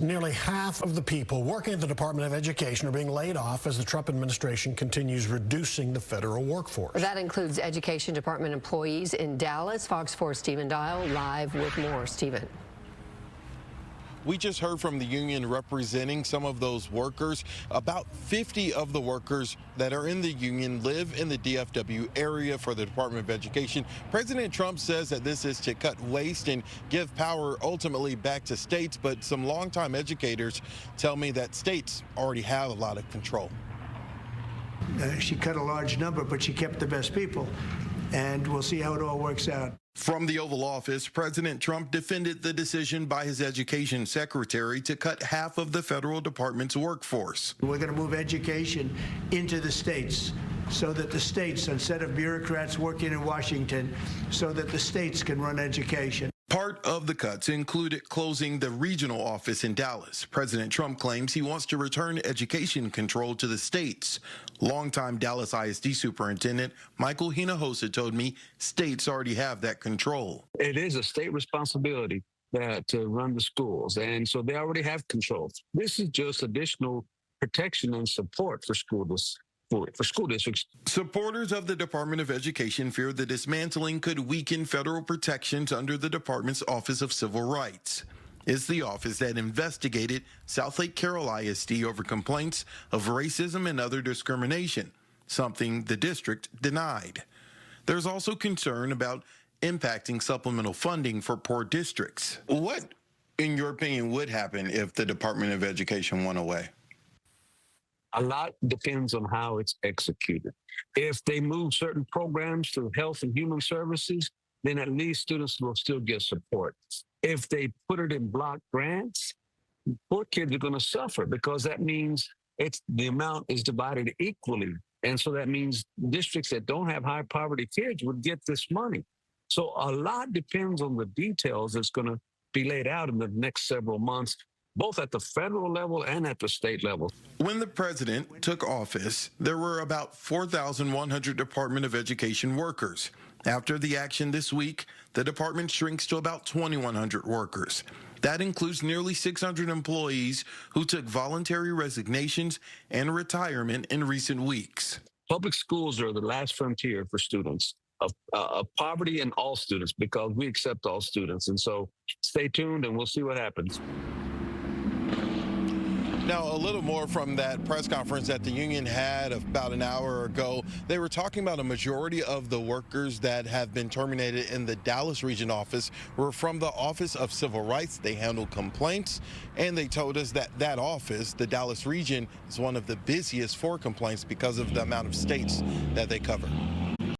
Nearly half of the people working at the Department of Education are being laid off as the Trump administration continues reducing the federal workforce. That includes Education Department employees in Dallas. Fox 4's Stephen Dial live with more. Stephen. We just heard from the union representing some of those workers. About 50 of the workers that are in the union live in the DFW area for the Department of Education. President Trump says that this is to cut waste and give power ultimately back to states, but some longtime educators tell me that states already have a lot of control. She cut a large number, but she kept the best people, and we'll see how it all works out. From the Oval Office, President Trump defended the decision by his education secretary to cut half of the federal department's workforce. We're going to move education into the states so that the states, instead of bureaucrats working in Washington, so that the states can run education. Part of the cuts included closing the regional office in Dallas. President Trump claims he wants to return education control to the states. Longtime Dallas ISD Superintendent Michael Hinojosa told me states already have that control. It is a state responsibility to run the schools, and so they already have control. This is just additional protection and support for school districts. Supporters of the Department of Education fear the dismantling could weaken federal protections under the department's Office of Civil Rights. It's the office that investigated South Lake Carroll ISD over complaints of racism and other discrimination, something the district denied. There's also concern about impacting supplemental funding for poor districts. What, in your opinion, would happen if the Department of Education went away? A lot depends on how it's executed. If they move certain programs to health and human services, then at least students will still get support. If they put it in block grants, poor kids are going to suffer because that means the amount is divided equally. And so that means districts that don't have high poverty kids would get this money. So a lot depends on the details that's going to be laid out in the next several months, both at the federal level and at the state level. When the president took office, there were about 4,100 Department of Education workers. After the action this week, the department shrinks to about 2,100 workers. That includes nearly 600 employees who took voluntary resignations and retirement in recent weeks. Public schools are the last frontier for students of poverty and all students, because we accept all students. And so stay tuned and we'll see what happens. Now, a little more from that press conference that the union had about an hour ago. They were talking about a majority of the workers that have been terminated in the Dallas region office were from the Office of Civil Rights. They handled complaints, and they told us that that office, the Dallas region, is one of the busiest for complaints because of the amount of states that they cover.